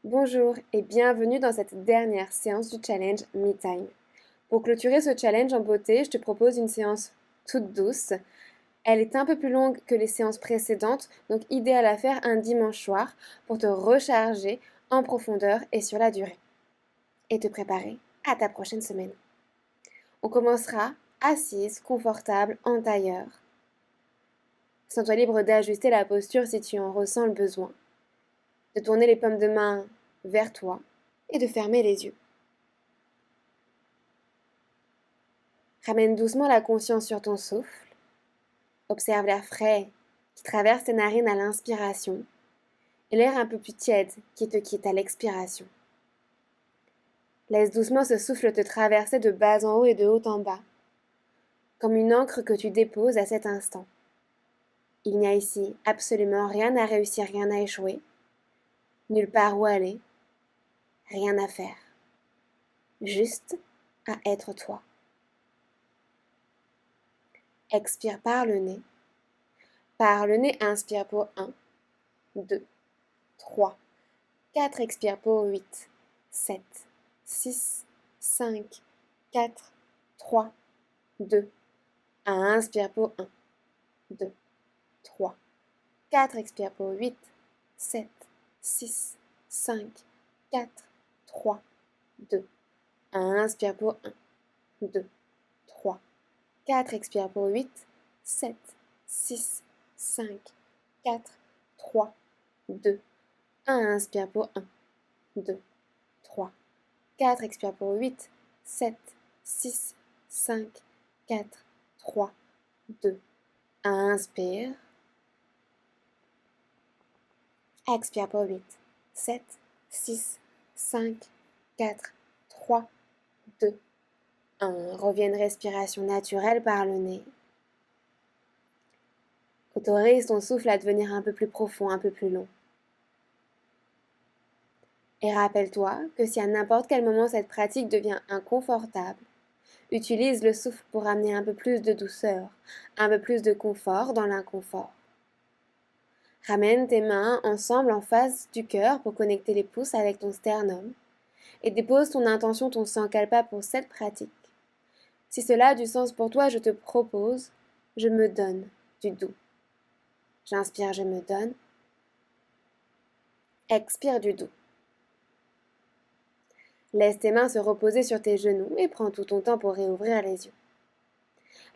Bonjour et bienvenue dans cette dernière séance du challenge Me Time. Pour clôturer ce challenge en beauté, je te propose une séance toute douce. Elle est un peu plus longue que les séances précédentes, donc idéal à faire un dimanche soir pour te recharger en profondeur et sur la durée et te préparer à ta prochaine semaine. On commencera assise, confortable, en tailleur. Sens-toi libre d'ajuster la posture si tu en ressens le besoin, de tourner les paumes de main vers toi et de fermer les yeux. Ramène doucement la conscience sur ton souffle. Observe l'air frais qui traverse tes narines à l'inspiration et l'air un peu plus tiède qui te quitte à l'expiration. Laisse doucement ce souffle te traverser de bas en haut et de haut en bas, comme une encre que tu déposes à cet instant. Il n'y a ici absolument rien à réussir, rien à échouer, nulle part où aller, rien à faire, juste à être toi. Expire par le nez. Par le nez, inspire pour 1, 2, 3, 4, expire pour 8, 7, 6, 5, 4, 3, 2, 1, inspire pour 1, 2, 3, 4, expire pour 8, 7, 6, 5, 4, 3, 2, 1, inspire pour 1, 2, 3, 4, expire pour 8, 7, 6, 5, 4, 3, 2, 1, inspire pour 1, 2, 3, 4, expire pour 8, 7, 6, 5, 4, 3, 2, 1, inspire. Expire pour 8, 7, 6, 5, 4, 3, 2, 1. Reviens une respiration naturelle par le nez. Autorise ton souffle à devenir un peu plus profond, un peu plus long. Et rappelle-toi que si à n'importe quel moment cette pratique devient inconfortable, utilise le souffle pour amener un peu plus de douceur, un peu plus de confort dans l'inconfort. Ramène tes mains ensemble en face du cœur pour connecter les pouces avec ton sternum et dépose ton intention, ton sankalpa pour cette pratique. Si cela a du sens pour toi, je te propose, je me donne du doux. J'inspire, je me donne. Expire du doux. Laisse tes mains se reposer sur tes genoux et prends tout ton temps pour réouvrir les yeux.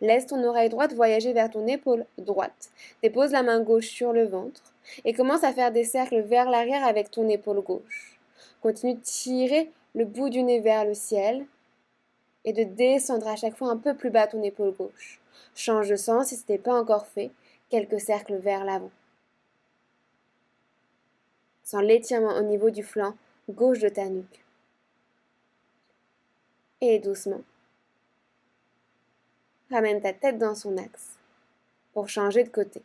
Laisse ton oreille droite voyager vers ton épaule droite. Dépose la main gauche sur le ventre et commence à faire des cercles vers l'arrière avec ton épaule gauche. Continue de tirer le bout du nez vers le ciel et de descendre à chaque fois un peu plus bas ton épaule gauche. Change de sens si ce n'est pas encore fait. Quelques cercles vers l'avant. Sens l'étirement au niveau du flanc gauche de ta nuque. Et doucement, ramène ta tête dans son axe pour changer de côté.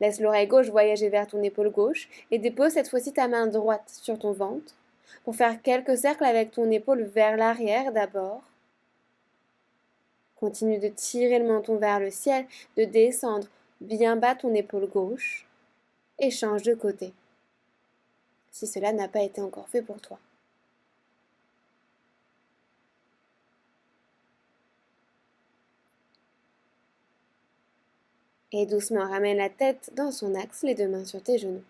Laisse l'oreille gauche voyager vers ton épaule gauche et dépose cette fois-ci ta main droite sur ton ventre pour faire quelques cercles avec ton épaule vers l'arrière d'abord. Continue de tirer le menton vers le ciel, de descendre bien bas ton épaule gauche et change de côté si cela n'a pas été encore fait pour toi. Et doucement ramène la tête dans son axe, les deux mains sur tes genoux.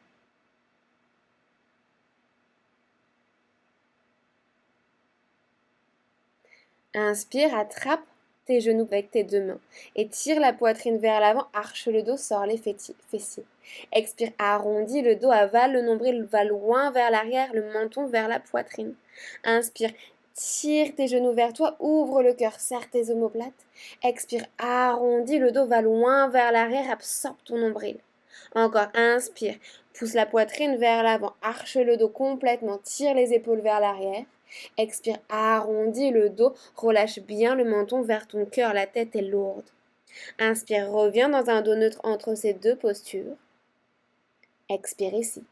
Inspire, attrape tes genoux avec tes deux mains et tire la poitrine vers l'avant, arche le dos, sors les fessiers. Expire, arrondis le dos, avale le nombril, va loin vers l'arrière, le menton vers la poitrine. Inspire, tire tes genoux vers toi, ouvre le cœur, serre tes omoplates. Expire, arrondis le dos, va loin vers l'arrière, absorbe ton nombril. Encore, inspire, pousse la poitrine vers l'avant, arche le dos complètement, tire les épaules vers l'arrière. Expire, arrondis le dos, relâche bien le menton vers ton cœur, la tête est lourde. Inspire, reviens dans un dos neutre entre ces deux postures. Expire ici.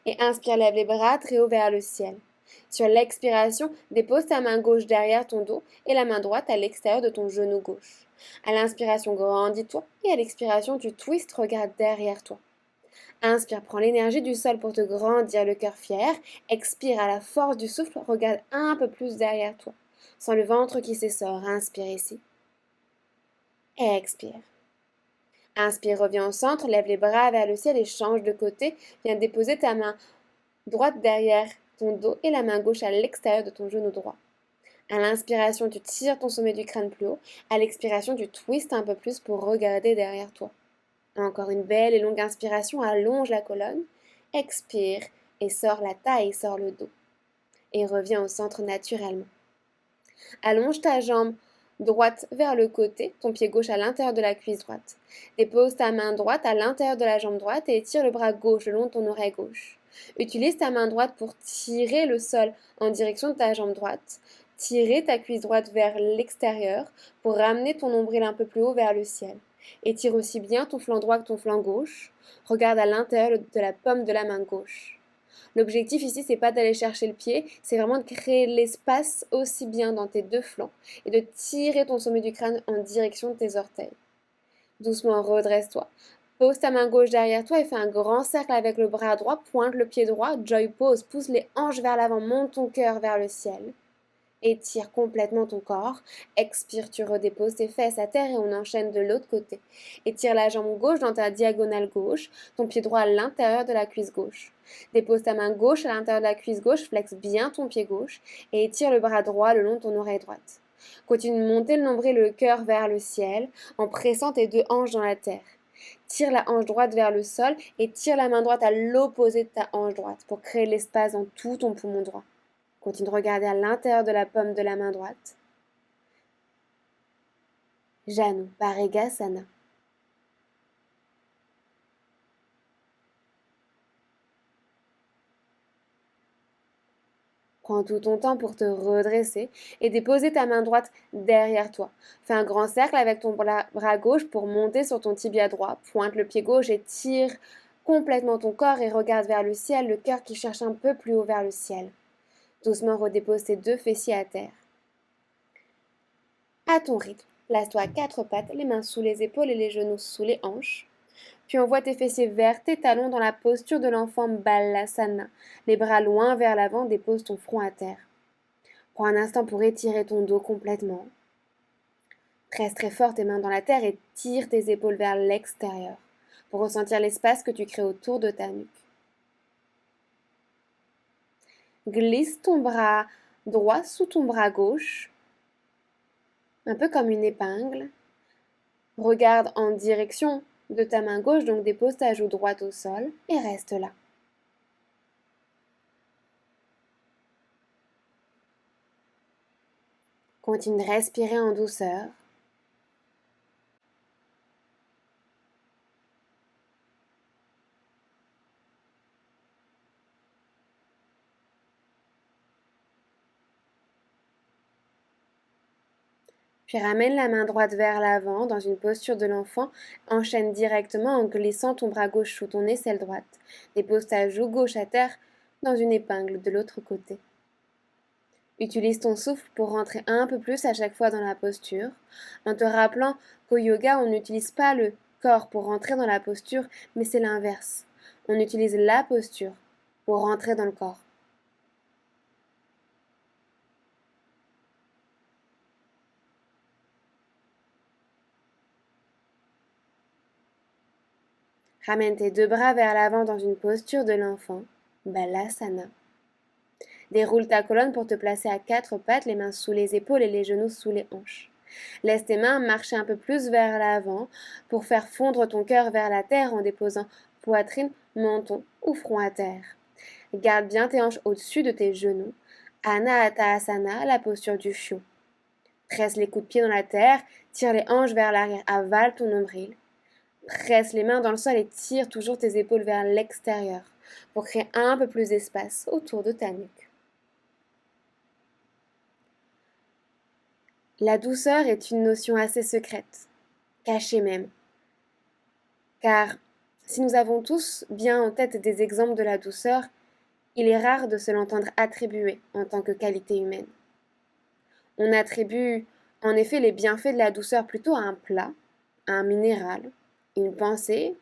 Et inspire, lève les bras très haut vers le ciel. Sur l'expiration, dépose ta main gauche derrière ton dos et la main droite à l'extérieur de ton genou gauche. À l'inspiration, grandis-toi et à l'expiration, tu twists, regarde derrière toi. Inspire, prends l'énergie du sol pour te grandir le cœur fier. Expire à la force du souffle, regarde un peu plus derrière toi. Sens le ventre qui s'essore. Inspire ici. Expire. Inspire, reviens au centre, lève les bras vers le ciel et change de côté. Viens déposer ta main droite derrière ton dos et la main gauche à l'extérieur de ton genou droit. À l'inspiration, tu tires ton sommet du crâne plus haut. À l'expiration, tu twistes un peu plus pour regarder derrière toi. Encore une belle et longue inspiration, allonge la colonne. Expire et sors la taille, sors le dos. Et reviens au centre naturellement. Allonge ta jambe droite vers le côté, ton pied gauche à l'intérieur de la cuisse droite. Dépose ta main droite à l'intérieur de la jambe droite et étire le bras gauche le long de ton oreille gauche. Utilise ta main droite pour tirer le sol en direction de ta jambe droite. Tirer ta cuisse droite vers l'extérieur pour ramener ton nombril un peu plus haut vers le ciel. Étire aussi bien ton flanc droit que ton flanc gauche. Regarde à l'intérieur de la paume de la main gauche. L'objectif ici, c'est pas d'aller chercher le pied, c'est vraiment de créer l'espace aussi bien dans tes deux flancs et de tirer ton sommet du crâne en direction de tes orteils. Doucement, redresse-toi. Pose ta main gauche derrière toi et fais un grand cercle avec le bras droit, pointe le pied droit, joy pose, pousse les hanches vers l'avant, monte ton cœur vers le ciel. Étire complètement ton corps. Expire, tu redéposes tes fesses à terre et on enchaîne de l'autre côté. Étire la jambe gauche dans ta diagonale gauche, ton pied droit à l'intérieur de la cuisse gauche. Dépose ta main gauche à l'intérieur de la cuisse gauche, flexe bien ton pied gauche et étire le bras droit le long de ton oreille droite. Continue de monter le nombril et le cœur vers le ciel en pressant tes deux hanches dans la terre. Tire la hanche droite vers le sol et tire la main droite à l'opposé de ta hanche droite pour créer l'espace dans tout ton poumon droit. Continue de regarder à l'intérieur de la paume de la main droite. Janu Bharégasana. Prends tout ton temps pour te redresser et déposer ta main droite derrière toi. Fais un grand cercle avec ton bras gauche pour monter sur ton tibia droit. Pointe le pied gauche et tire complètement ton corps et regarde vers le ciel, le cœur qui cherche un peu plus haut vers le ciel. Doucement redépose tes deux fessiers à terre. À ton rythme, place-toi à quatre pattes, les mains sous les épaules et les genoux sous les hanches. Puis envoie tes fessiers vers tes talons dans la posture de l'enfant Balasana. Les bras loin vers l'avant, dépose ton front à terre. Prends un instant pour étirer ton dos complètement. Presse très fort tes mains dans la terre et tire tes épaules vers l'extérieur pour ressentir l'espace que tu crées autour de ta nuque. Glisse ton bras droit sous ton bras gauche, un peu comme une épingle. Regarde en direction de ta main gauche, donc dépose ta joue droite au sol et reste là. Continue de respirer en douceur. Puis ramène la main droite vers l'avant dans une posture de l'enfant. Enchaîne directement en glissant ton bras gauche sous ton aisselle droite. Dépose ta joue gauche à terre dans une épingle de l'autre côté. Utilise ton souffle pour rentrer un peu plus à chaque fois dans la posture, en te rappelant qu'au yoga, on n'utilise pas le corps pour rentrer dans la posture, mais c'est l'inverse. On utilise la posture pour rentrer dans le corps. Ramène tes deux bras vers l'avant dans une posture de l'enfant, Balasana. Déroule ta colonne pour te placer à quatre pattes, les mains sous les épaules et les genoux sous les hanches. Laisse tes mains marcher un peu plus vers l'avant pour faire fondre ton cœur vers la terre en déposant poitrine, menton ou front à terre. Garde bien tes hanches au-dessus de tes genoux. Anahatasana, la posture du fion. Presse les coups de pied dans la terre, tire les hanches vers l'arrière, avale ton nombril. Presse les mains dans le sol et tire toujours tes épaules vers l'extérieur pour créer un peu plus d'espace autour de ta nuque. La douceur est une notion assez secrète, cachée même. Car si nous avons tous bien en tête des exemples de la douceur, il est rare de se l'entendre attribuer en tant que qualité humaine. On attribue en effet les bienfaits de la douceur plutôt à un plat, à un minéral, une pensée,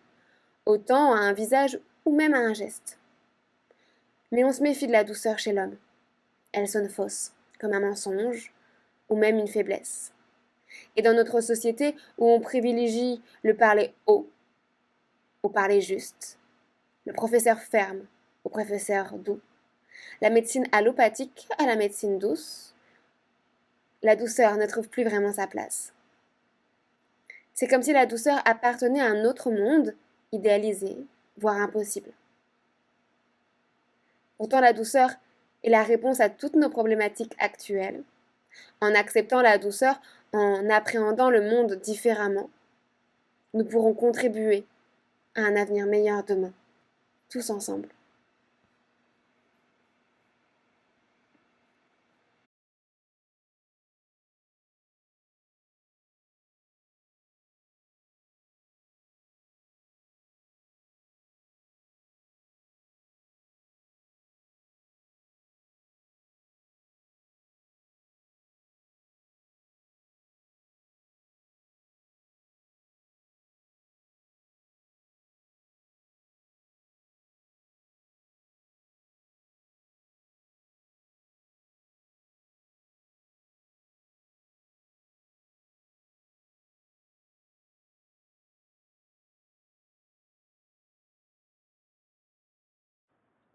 autant à un visage ou même à un geste. Mais on se méfie de la douceur chez l'homme. Elle sonne fausse, comme un mensonge, ou même une faiblesse. Et dans notre société où on privilégie le parler haut, au parler juste, le professeur ferme au professeur doux, la médecine allopathique à la médecine douce, la douceur ne trouve plus vraiment sa place. C'est comme si la douceur appartenait à un autre monde, idéalisé, voire impossible. Pourtant, la douceur est la réponse à toutes nos problématiques actuelles. En acceptant la douceur, en appréhendant le monde différemment, nous pourrons contribuer à un avenir meilleur demain, tous ensemble.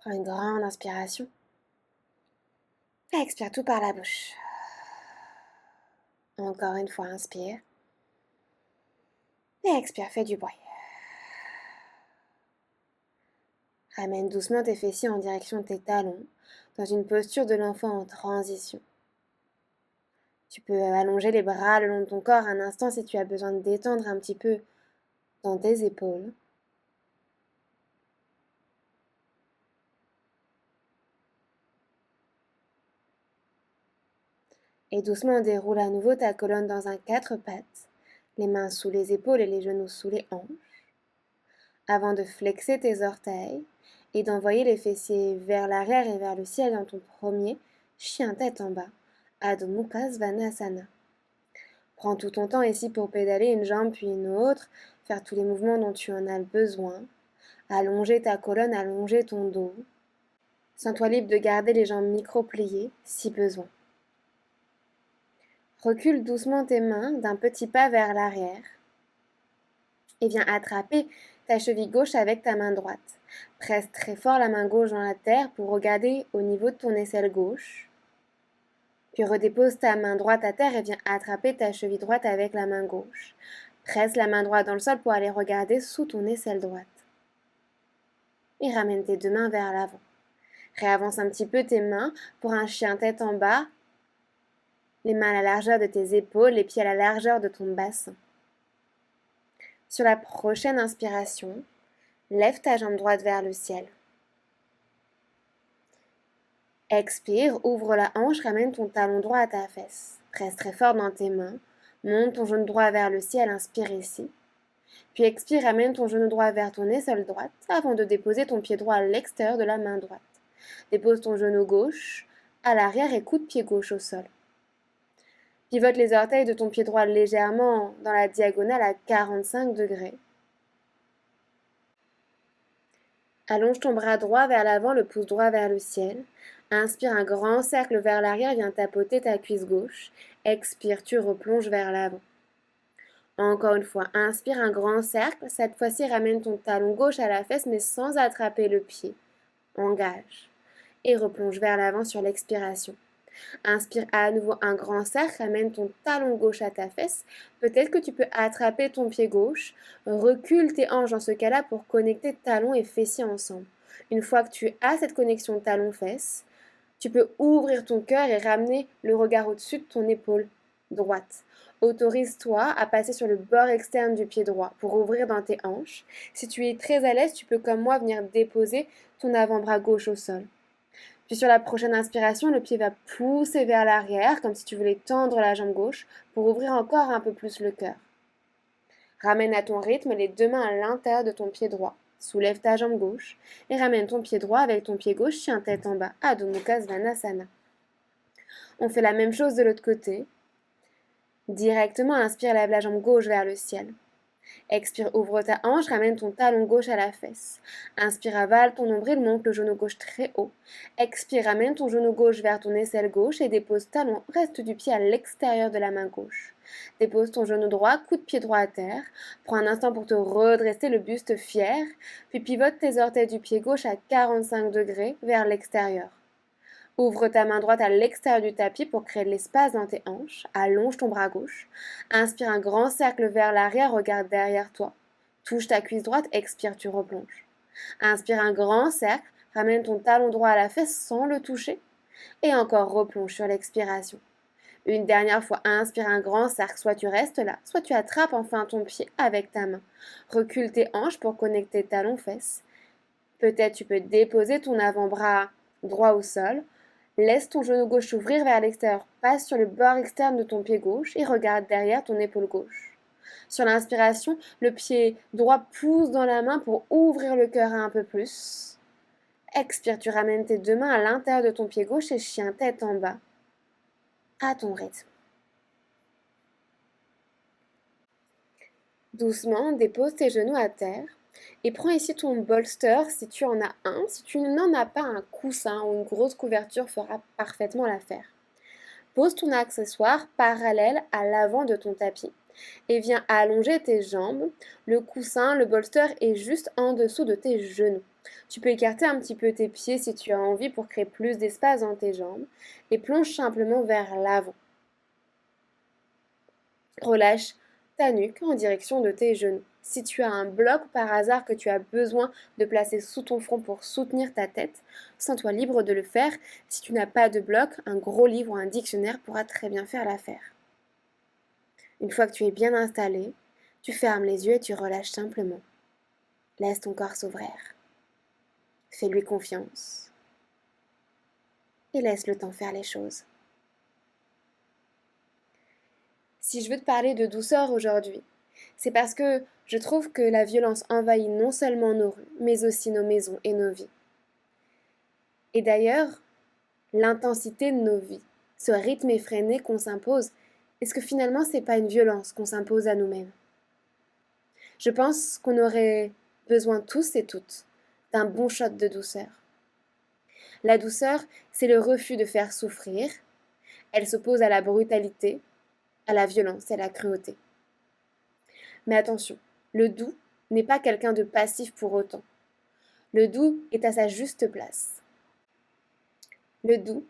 Prends une grande inspiration. Et expire tout par la bouche. Encore une fois, inspire. Et expire, fais du bruit. Ramène doucement tes fessiers en direction de tes talons, dans une posture de l'enfant en transition. Tu peux allonger les bras le long de ton corps un instant si tu as besoin de détendre un petit peu dans tes épaules. Et doucement déroule à nouveau ta colonne dans un 4 pattes, les mains sous les épaules et les genoux sous les hanches, avant de flexer tes orteils et d'envoyer les fessiers vers l'arrière et vers le ciel dans ton premier chien tête en bas, Adho Mukha Svanasana. Prends tout ton temps ici pour pédaler une jambe puis une autre, faire tous les mouvements dont tu en as besoin, allonger ta colonne, allonger ton dos. Sens-toi libre de garder les jambes micro-pliées si besoin. Recule doucement tes mains d'un petit pas vers l'arrière et viens attraper ta cheville gauche avec ta main droite. Presse très fort la main gauche dans la terre pour regarder au niveau de ton aisselle gauche. Puis redépose ta main droite à terre et viens attraper ta cheville droite avec la main gauche. Presse la main droite dans le sol pour aller regarder sous ton aisselle droite. Et ramène tes deux mains vers l'avant. Réavance un petit peu tes mains pour un chien tête en bas. Les mains à la largeur de tes épaules, les pieds à la largeur de ton bassin. Sur la prochaine inspiration, lève ta jambe droite vers le ciel. Expire, ouvre la hanche, ramène ton talon droit à ta fesse. Presse très fort dans tes mains. Monte ton genou droit vers le ciel, inspire ici. Puis expire, ramène ton genou droit vers ton aisselle droite avant de déposer ton pied droit à l'extérieur de la main droite. Dépose ton genou gauche à l'arrière et coude pied gauche au sol. Pivote les orteils de ton pied droit légèrement dans la diagonale à 45 degrés. Allonge ton bras droit vers l'avant, le pouce droit vers le ciel. Inspire un grand cercle vers l'arrière, viens tapoter ta cuisse gauche. Expire, tu replonges vers l'avant. Encore une fois, inspire un grand cercle. Cette fois-ci, ramène ton talon gauche à la fesse, mais sans attraper le pied. Engage. Et replonge vers l'avant sur l'expiration. Inspire à nouveau un grand cercle, ramène ton talon gauche à ta fesse. Peut-être que tu peux attraper ton pied gauche. Recule tes hanches dans ce cas-là pour connecter talon et fessier ensemble. Une fois que tu as cette connexion talon-fesse, tu peux ouvrir ton cœur et ramener le regard au-dessus de ton épaule droite. Autorise-toi à passer sur le bord externe du pied droit pour ouvrir dans tes hanches. Si tu es très à l'aise, tu peux comme moi venir déposer ton avant-bras gauche au sol. Puis sur la prochaine inspiration, le pied va pousser vers l'arrière, comme si tu voulais tendre la jambe gauche pour ouvrir encore un peu plus le cœur. Ramène à ton rythme les deux mains à l'intérieur de ton pied droit. Soulève ta jambe gauche et ramène ton pied droit avec ton pied gauche, chien tête en bas, Adho Mukha Svanasana. On fait la même chose de l'autre côté. Directement, inspire, lève la jambe gauche vers le ciel. Expire, ouvre ta hanche, ramène ton talon gauche à la fesse. Inspire, avale ton nombril, monte le genou gauche très haut. Expire, ramène ton genou gauche vers ton aisselle gauche et dépose talon, reste du pied à l'extérieur de la main gauche. Dépose ton genou droit, coup de pied droit à terre. Prends un instant pour te redresser le buste fier, puis pivote tes orteils du pied gauche à 45 degrés vers l'extérieur. Ouvre ta main droite à l'extérieur du tapis pour créer de l'espace dans tes hanches. Allonge ton bras gauche. Inspire un grand cercle vers l'arrière, regarde derrière toi. Touche ta cuisse droite, expire, tu replonges. Inspire un grand cercle, ramène ton talon droit à la fesse sans le toucher. Et encore replonge sur l'expiration. Une dernière fois, inspire un grand cercle, soit tu restes là, soit tu attrapes enfin ton pied avec ta main. Recule tes hanches pour connecter talons-fesses. Peut-être tu peux déposer ton avant-bras droit au sol. Laisse ton genou gauche s'ouvrir vers l'extérieur. Passe sur le bord externe de ton pied gauche et regarde derrière ton épaule gauche. Sur l'inspiration, le pied droit pousse dans la main pour ouvrir le cœur un peu plus. Expire, tu ramènes tes deux mains à l'intérieur de ton pied gauche et chien tête en bas, à ton rythme. Doucement, dépose tes genoux à terre et prends ici ton bolster si tu en as un. Si tu n'en as pas, un coussin ou une grosse couverture fera parfaitement l'affaire. Pose ton accessoire parallèle à l'avant de ton tapis et viens allonger tes jambes. Le coussin, le bolster est juste en dessous de tes genoux. Tu peux écarter un petit peu tes pieds si tu as envie pour créer plus d'espace dans tes jambes et plonge simplement vers l'avant. Relâche ta nuque en direction de tes genoux. Si tu as un bloc par hasard que tu as besoin de placer sous ton front pour soutenir ta tête, sens-toi libre de le faire. Si tu n'as pas de bloc, un gros livre ou un dictionnaire pourra très bien faire l'affaire. Une fois que tu es bien installé, tu fermes les yeux et tu relâches simplement. Laisse ton corps s'ouvrir. Fais-lui confiance. Et laisse le temps faire les choses. Si je veux te parler de douceur aujourd'hui, c'est parce que je trouve que la violence envahit non seulement nos rues, mais aussi nos maisons et nos vies. Et d'ailleurs, l'intensité de nos vies, ce rythme effréné qu'on s'impose, est-ce que finalement c'est pas une violence qu'on s'impose à nous-mêmes? Je pense qu'on aurait besoin tous et toutes d'un bon shot de douceur. La douceur, c'est le refus de faire souffrir. Elle s'oppose à la brutalité, à la violence et à la cruauté. Mais attention, le doux n'est pas quelqu'un de passif pour autant. Le doux est à sa juste place. Le doux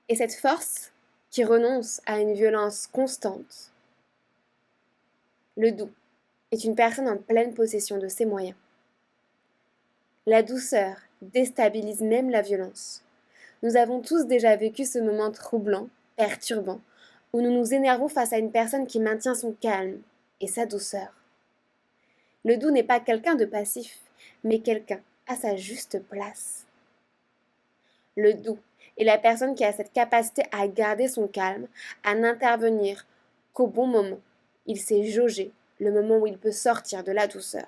est cette force qui renonce à une violence constante. Le doux est une personne en pleine possession de ses moyens. La douceur déstabilise même la violence. Nous avons tous déjà vécu ce moment troublant, perturbant, où nous nous énervons face à une personne qui maintient son calme et sa douceur. Le doux n'est pas quelqu'un de passif, mais quelqu'un à sa juste place. Le doux est la personne qui a cette capacité à garder son calme, à n'intervenir qu'au bon moment. Il sait jauger le moment où il peut sortir de la douceur.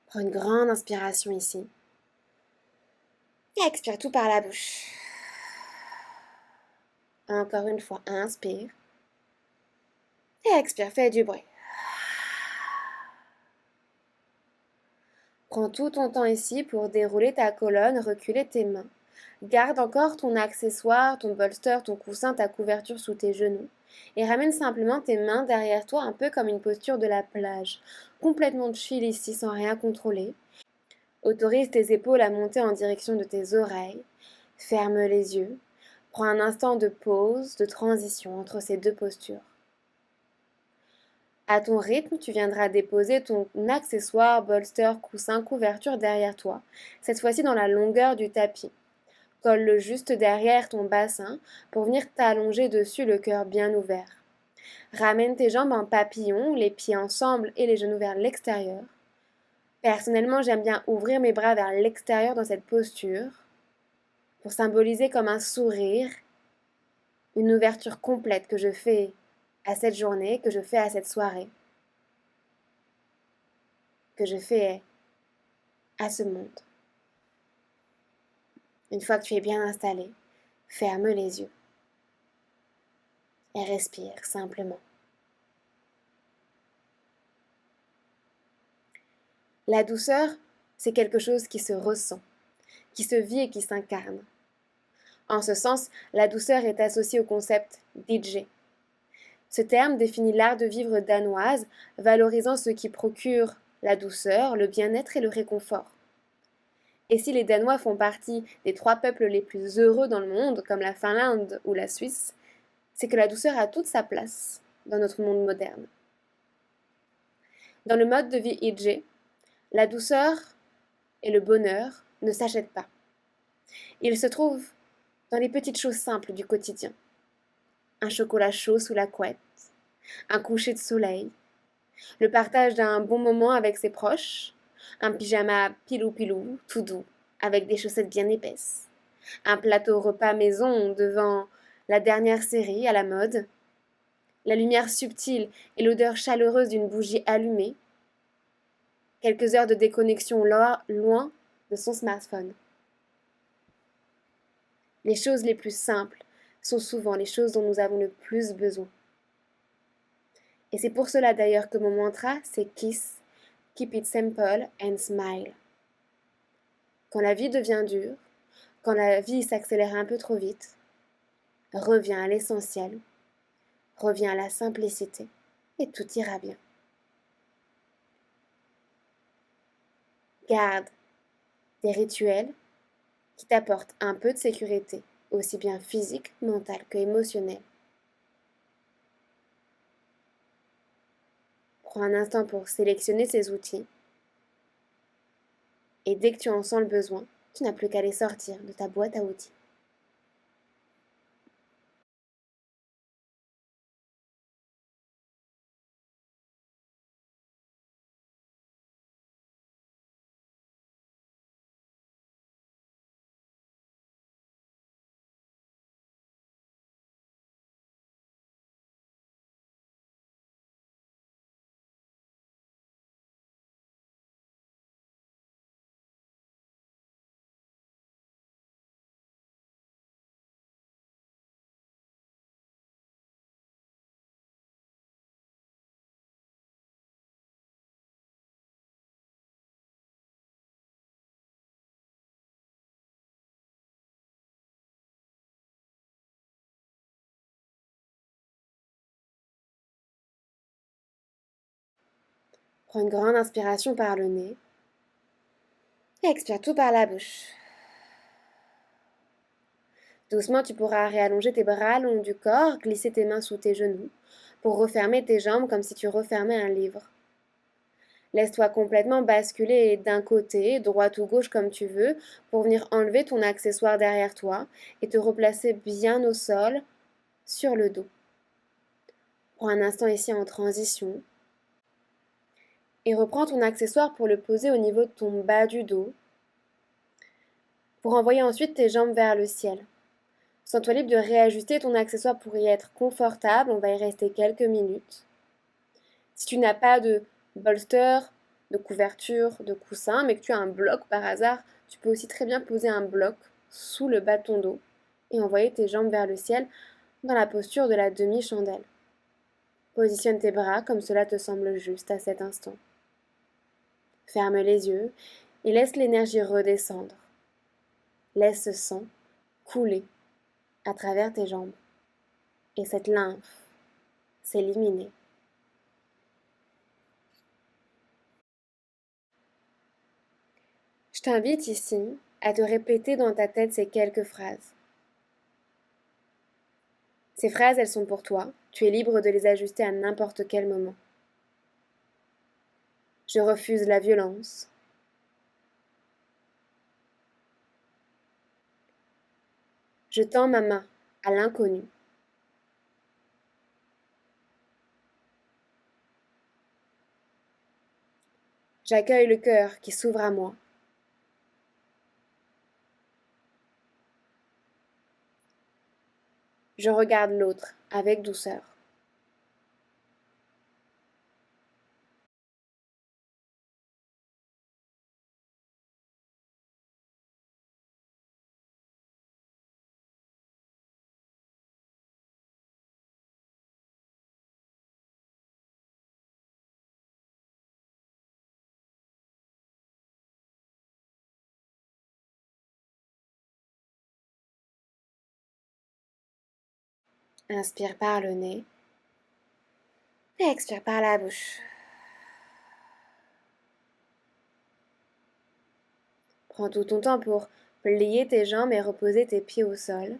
Prends une grande inspiration ici. Et expire tout par la bouche. Encore une fois, inspire. Et expire, fais du bruit. Prends tout ton temps ici pour dérouler ta colonne, reculer tes mains. Garde encore ton accessoire, ton bolster, ton coussin, ta couverture sous tes genoux. Et ramène simplement tes mains derrière toi, un peu comme une posture de la plage. Complètement chill ici, sans rien contrôler. Autorise tes épaules à monter en direction de tes oreilles. Ferme les yeux. Prends un instant de pause, de transition entre ces deux postures. À ton rythme, tu viendras déposer ton accessoire, bolster, coussin, couverture derrière toi, cette fois-ci dans la longueur du tapis. Colle-le juste derrière ton bassin pour venir t'allonger dessus, le cœur bien ouvert. Ramène tes jambes en papillon, les pieds ensemble et les genoux vers l'extérieur. Personnellement, j'aime bien ouvrir mes bras vers l'extérieur dans cette posture pour symboliser comme un sourire, une ouverture complète que je fais à cette journée, que je fais à cette soirée, que je fais à ce monde. Une fois que tu es bien installé, ferme les yeux et respire simplement. La douceur, c'est quelque chose qui se ressent, qui se vit et qui s'incarne. En ce sens, la douceur est associée au concept DJ. Ce terme définit l'art de vivre danoise, valorisant ce qui procure la douceur, le bien-être et le réconfort. Et si les Danois font partie des 3 peuples les plus heureux dans le monde, comme la Finlande ou la Suisse, c'est que la douceur a toute sa place dans notre monde moderne. Dans le mode de vie IG, la douceur et le bonheur ne s'achètent pas. Ils se trouvent dans les petites choses simples du quotidien. Un chocolat chaud sous la couette, un coucher de soleil, le partage d'un bon moment avec ses proches, un pyjama pilou-pilou, tout doux, avec des chaussettes bien épaisses, un plateau repas maison devant la dernière série à la mode, la lumière subtile et l'odeur chaleureuse d'une bougie allumée, quelques heures de déconnexion loin de son smartphone. Les choses les plus simples sont souvent les choses dont nous avons le plus besoin. Et c'est pour cela d'ailleurs que mon mantra, c'est Kiss, Keep it simple and smile. Quand la vie devient dure, quand la vie s'accélère un peu trop vite, reviens à l'essentiel, reviens à la simplicité et tout ira bien. Garde des rituels qui t'apportent un peu de sécurité, aussi bien physique, mentale que émotionnelle. Prends un instant pour sélectionner ces outils et dès que tu en sens le besoin, tu n'as plus qu'à les sortir de ta boîte à outils. Prends une grande inspiration par le nez et expire tout par la bouche. Doucement, tu pourras réallonger tes bras le long du corps, glisser tes mains sous tes genoux pour refermer tes jambes comme si tu refermais un livre. Laisse-toi complètement basculer d'un côté, droite ou gauche comme tu veux, pour venir enlever ton accessoire derrière toi et te replacer bien au sol, sur le dos. Prends un instant ici en transition et reprends ton accessoire pour le poser au niveau de ton bas du dos, pour envoyer ensuite tes jambes vers le ciel. Sens-toi libre de réajuster ton accessoire pour y être confortable, on va y rester quelques minutes. Si tu n'as pas de bolster, de couverture, de coussin, mais que tu as un bloc par hasard, tu peux aussi très bien poser un bloc sous le bas de ton dos et envoyer tes jambes vers le ciel dans la posture de la demi-chandelle. Positionne tes bras comme cela te semble juste à cet instant. Ferme les yeux et laisse l'énergie redescendre. Laisse ce sang couler à travers tes jambes et cette lymphe s'éliminer. Je t'invite ici à te répéter dans ta tête ces quelques phrases. Ces phrases, elles sont pour toi. Tu es libre de les ajuster à n'importe quel moment. Je refuse la violence. Je tends ma main à l'inconnu. J'accueille le cœur qui s'ouvre à moi. Je regarde l'autre avec douceur. Inspire par le nez et expire par la bouche. Prends tout ton temps pour plier tes jambes et reposer tes pieds au sol.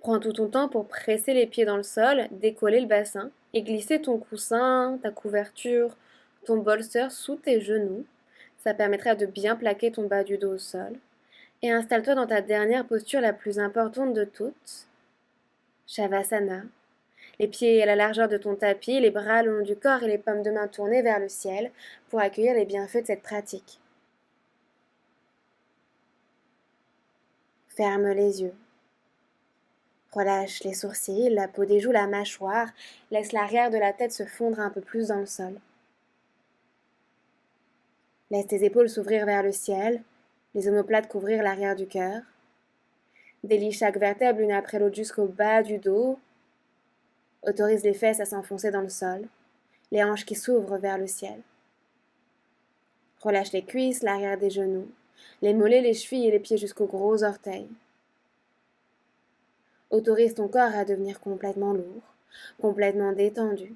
Prends tout ton temps pour presser les pieds dans le sol, décoller le bassin et glisser ton coussin, ta couverture, ton bolster sous tes genoux. Ça permettra de bien plaquer ton bas du dos au sol. Et installe-toi dans ta dernière posture la plus importante de toutes, Shavasana. Les pieds à la largeur de ton tapis, les bras le long du corps et les paumes de main tournées vers le ciel pour accueillir les bienfaits de cette pratique. Ferme les yeux. Relâche les sourcils, la peau des joues, la mâchoire. Laisse l'arrière de la tête se fondre un peu plus dans le sol. Laisse tes épaules s'ouvrir vers le ciel, les omoplates couvrir l'arrière du cœur. Délie chaque vertèbre l'une après l'autre jusqu'au bas du dos. Autorise les fesses à s'enfoncer dans le sol, les hanches qui s'ouvrent vers le ciel. Relâche les cuisses, l'arrière des genoux, les mollets, les chevilles et les pieds jusqu'aux gros orteils. Autorise ton corps à devenir complètement lourd, complètement détendu,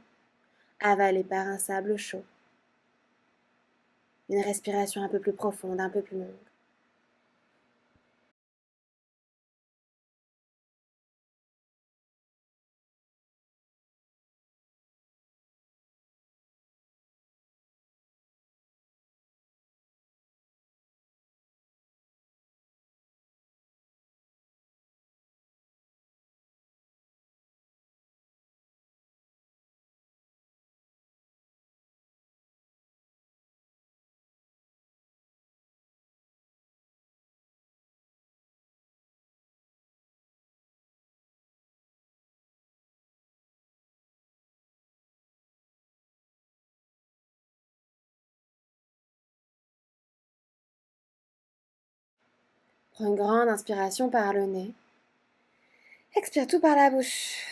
avalé par un sable chaud. Une respiration un peu plus profonde, un peu plus longue. Prends une grande inspiration par le nez. Expire tout par la bouche.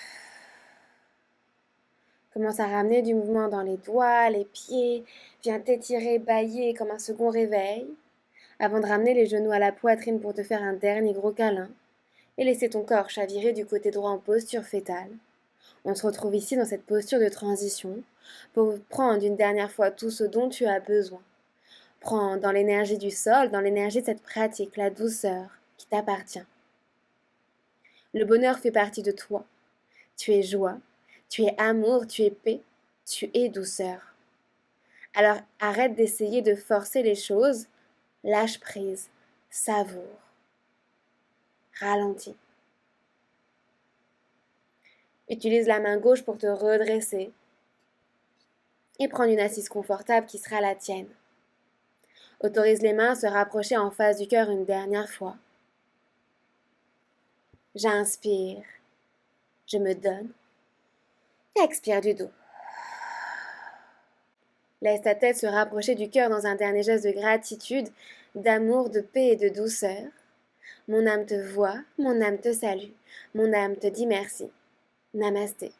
Commence à ramener du mouvement dans les doigts, les pieds. Viens t'étirer, bâiller comme un second réveil, avant de ramener les genoux à la poitrine pour te faire un dernier gros câlin et laisser ton corps chavirer du côté droit en posture fétale. On se retrouve ici dans cette posture de transition pour prendre une dernière fois tout ce dont tu as besoin. Prends dans l'énergie du sol, dans l'énergie de cette pratique, la douceur qui t'appartient. Le bonheur fait partie de toi. Tu es joie, tu es amour, tu es paix, tu es douceur. Alors arrête d'essayer de forcer les choses, lâche prise, savoure, ralentis. Utilise la main gauche pour te redresser et prendre une assise confortable qui sera la tienne. Autorise les mains à se rapprocher en face du cœur une dernière fois. J'inspire, je me donne et expire du dos. Laisse ta tête se rapprocher du cœur dans un dernier geste de gratitude, d'amour, de paix et de douceur. Mon âme te voit, mon âme te salue, mon âme te dit merci. Namasté.